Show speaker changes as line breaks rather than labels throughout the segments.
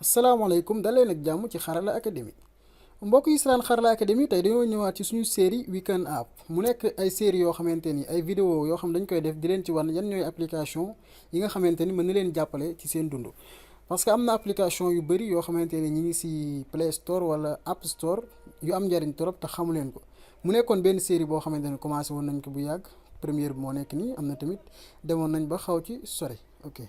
asalaamaaleykum daleen ak jàmm ci Xarala Academy mbokk yi seetaan Xarala Academy tey dañoo ñëwaat ci suñu série Weekend App mu nekk ay série yoo xamante ni ay vidéo yoo xam dañ koy def di leen ci wan yan ñooy application yi nga xamante ni mën na leen jàppale ci seen dund. parce que am na application yu bëri yoo xamante ni ñi ngi si Play Store wala App Store yu am njariñ trop te xamu leen ko mu nekkoon benn série boo xamante ni commencé woon nañ ko bu yàgg première bi moo nekk nii am na tamit demoon nañ ba xaw ci sori ok.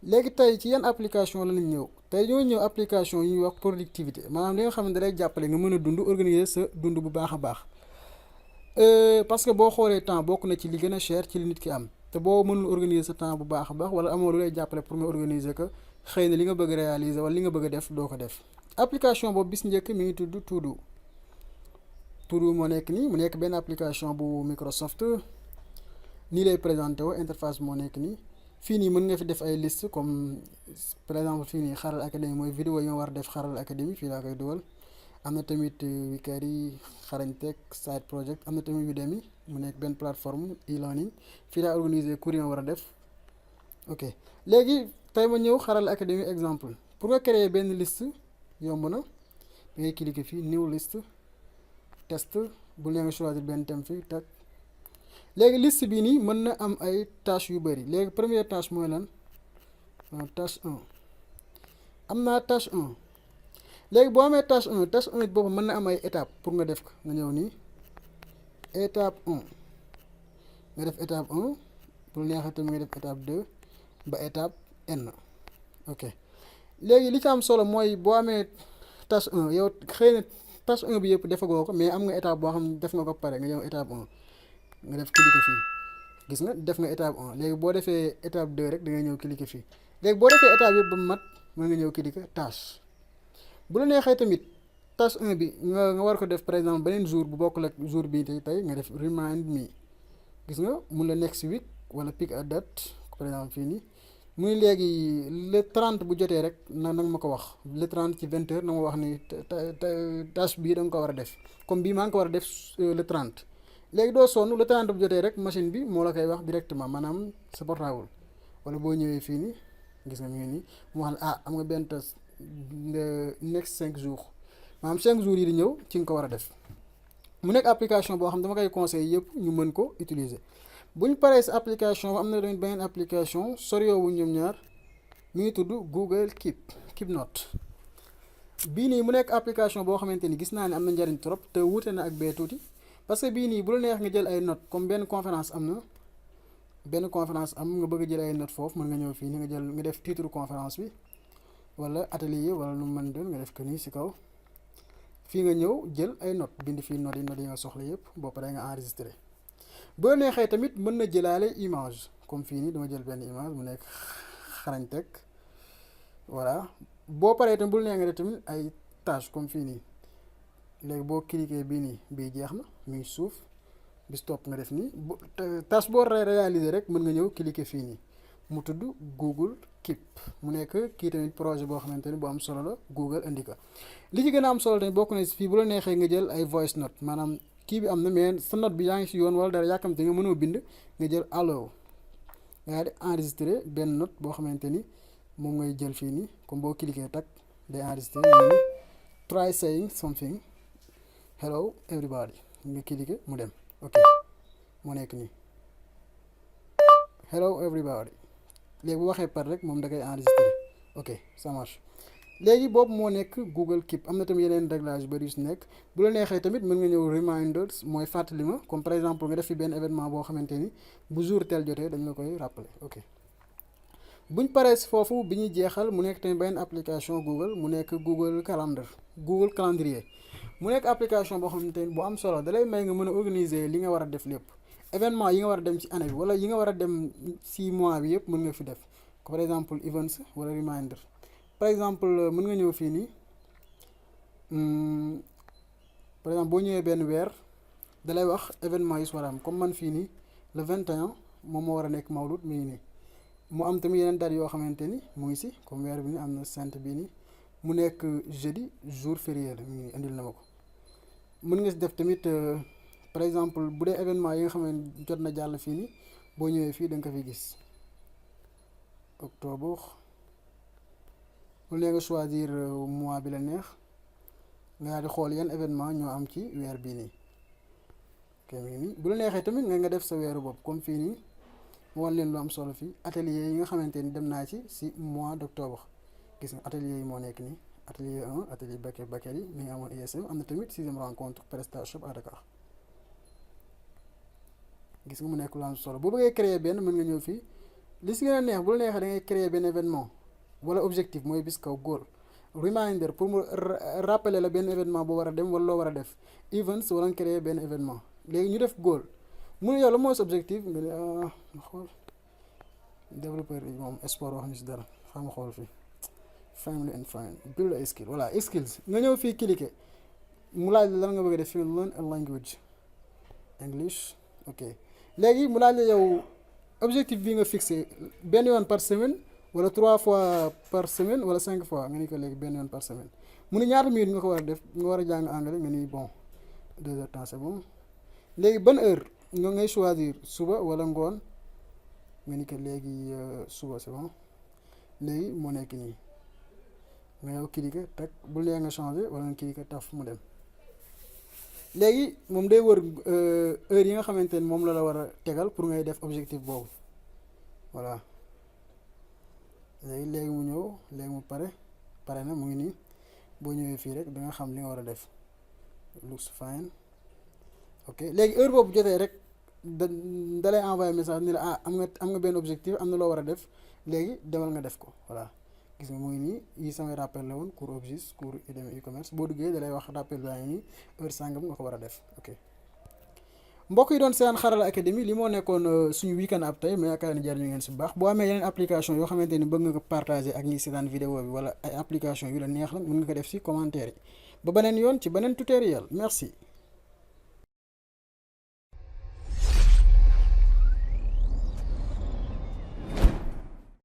léegi tey ci yan application la ñu ñëw tey ñoo ñëw application yi ñuy wax productivité maanaam li nga xam ne da lay jàppale nga mën a dund organiser sa dund bu baax a baax parce que boo xoolee temps bokk na ci li gën a cher ci li nit ki am te boo mënul organiser sa temps bu baax a baax wala amoo lu lay jàppale pour nga organiser ko xëy na li nga bëgg réaliser wala li nga bëgg a def doo ko def application boobu bis njëkk mi ngi tudd Todo. Todo moo nekk nii mu nekk benn application bu Microsoft nii lay présenté woo interface moo nekk nii. fii nii mën nga fi def ay liste comme par exemple fii nii Xarala Academy mooy vidéo yi nga war a def Xarala Academy fii laa koy dugal am na tamit Wikari Xarañteeg side project am na tamit Udemy mu nekk benn plateforme e-learning fii laa organiser cours yi nga war a def ok léegi tey ma ñëw Xarala Academy exemple pour nga créer benn liste yomb na da ngay cliquer fii new liste test bu lee nga choisir benn thème fii tak léegi liste bi nii mën na am ay tâches yu bëri léegi première tâche mooy lan tâche 1 am naa tâche 1 léegi boo amee tâche 1 boobu mën na am ay étape pour nga def ko nga ñëw nii étape 1 nga def étape 1 pour neexee tamit nga def étape 2 ba étape n ok léegi li ci am solo mooy boo amee tâche 1 yow xëy na tâche 1 bi yëpp defagoo ko mais am nga étape boo xam ne def nga ko pare nga ñëw étape 1 nga def cliquer fii gis nga def nga étape 1 léegi boo defee étape 2 rek da ngay ñëw cliquer fii léegi boo defee étape yëpp ba mu mat mën nga ñëw cliquer tâche bu la neexee tamit tâche 1 bi nga war ko def par exemple beneen jour bu bokkul ak jour bii tey nga def remind me gis nga mun la next week wala pick a date par exemple fii nii muy léegi le 30 bu jotee rek na nga ma ko wax le 30 ci 20h na ma wax ni tâche bii da nga ko war a def comme bii maa ngi ko war a def le 30. léegi doo sonn le 30 bu jotee rek machine bi moo la koy wax directement maanaam sa portable wala boo ñëwee fii nii gis nga mu ngi nii mu wax la am nga benn test next 5 jours maanaam 5 jours yi di ñëw ci nga ko war a def mu nekk application boo xam dama koy conseil yëpp ñu mën ko utiliser bu ñu paree si application am na tamit beneen application soriwul ñoom ñaar mi ngi tudd Google Keep Note bii nii mu nekk application boo xamante ni gis naa ne am na njariñ trop te wuute na ak bee tuuti. parce que bii nii bu la neex nga jël ay notes comme benn conférence am nga bëgg a jël ay notes foofu mën nga ñëw fii ni nga def titre conférence bi wala atelier wala lu mu mën doon nga def ko nii si kaw fii nga ñëw jël ay notes bind fii notes yi nga soxla yëpp boo paree nga enregistré bu la neexee tamit mën na jëlaale image comme fii nii dama jël benn image mu nekk Xarañteeg voilà boo paree tamit bu la neex nga def tamit ay tâches comme fii nii. léegi boo cliquer bii nii bii jeex na mu ngi suuf bis topp nga def nii tâche boo réaliser rek mën nga ñëw cliquer fii nii mu tudd Google Keep mu nekk kii tamit projet boo xamante ni bu am solo la Google indi ko li ci gën a am solo tamit bokk na si fii bu la neexee nga jël ay voice note maanaam kii bi am na mais sa note bi yaa ngi si yoon wala dara yàkkamte nga mënoo bind nga jël allo nga di enregistrer benn note boo xamante ni moom ngay jël fii nii comme boo cliquer tak day enregistrer nii try saying something. hello everybody nga cliquer mu dem ok moo nekk nii hello everybody léegi bu waxee par rek moom da koy enregistrer ok ça marche léegi boobu moo nekk Google Keep am na tamit yeneen réglage bari yu si nekk bu la neexee tamit mën nga ñëw reminders mooy fàttali ma comme par exemple nga def fi benn événement boo xamante ni bu jour tel jotee dañ la koy rappeler ok buñ paree si foofu bi ñuy jeexal mu nekk tamit benn application Google mu nekk Google calendrier mu nekk application boo xamante ni bu am solo da lay may nga mën a organiser li nga war a def lépp événement yi nga war a dem ci année bi wala yi nga war a dem ci mois bi yëpp mën nga fi def par exemple events wala reminder par exemple mën nga ñëw fii nii par exemple boo ñëwee benn weer da lay wax événement yi su war a am comme man fii nii le 21 moom moo war a nekk Mawlud mi ngi nii mu am tamit yeneen date yoo xamante ni mu ngi si comme weer bi nii am na saint bii nii mu nekk jeudi jour férié la mi indil na ma ko mën nga si def tamit par exemple bu dee événement yi nga xam ne jot na jàll fii nii boo ñëwee fii da nga ko fi gis octobre bu nee nga choisir mois bi la neex nga daal di xool yan événement ñoo am ci weer bii nii ok mi ngi nii bu la neexee tamit nga def sa weeru bopp comme fii nii mu wan leen lu am solo fii atelier yi nga xamante ni dem naa ci si mois d'octobre gis nga atelier yi moo nekk nii atelier 1 atelier Bakel yi mi ngi amoon ISM am na tamit 6e rencontre PrestaShop à Dakar gis nga mu nekk lu am solo boo bëggee créer benn mën nga ñëw fii li si gën a neex bu la neexee da ngay créer benn événement wala objectif mooy bis kaw goal reminder pour mu rappeler la benn événement boo war a dem wala loo war a def events wala nga créer benn événement léegi ñu def goal mu ne yow la mooy sa objectif nga ne xool développeur yi moom sport wax ñu si dara xam nga xool fii family and friend build a skill voilà skills nga ñëw fii cliquer mu laaj la lan nga bëgg a def fii learn a language English ok léegi mu laaj la yow objectif bi nga fixé benn yoon par semaine wala 3 fois par semaine wala 5 fois nga ni ko léegi benn yoon par semaine mu ne ñaata minute nga ko war a def nga war a jàng anglais nga ni bon 2 heures temps c'est bon léegi ban heure nga ngay choisir suba wala ngoon nga ni ko léegi suba c'est bon léegi moo nekk nii nga yow cliquer teg bu lee nga changer wala nga cliquer taf mu dem léegi moom day wër heure yi nga xamante ni moom la war a tegal pour ngay def objectif boobu voilà léegi mu ñëw léegi mu pare na mu ngi nii boo ñëwee fii rek da nga xam li nga war a def looks fine ok léegi heure boobu jotee rek da lay envoyer message ni la am nga benn objectif am na loo war a def léegi demal nga def ko voilà gis nga mu ngi nii yi samay rappel la woon cours Obgis cours Udemy e-commerce boo duggee da lay wax rappel baa ngi nii heure sàngam nga ko war a def ok mbokk yi doon seetaan Xarala Academy li moo nekkoon suñu weekend app tey mais yaakaar ni jariñu ngeen si bu baax boo amee yeneen application yoo xamante ni bëgg nga ko partager ak ñi seetaan vidéo bi wala ay application yu la neex la mën nga ko def si commentaire yi ba beneen yoon ci beneen tutoriel merci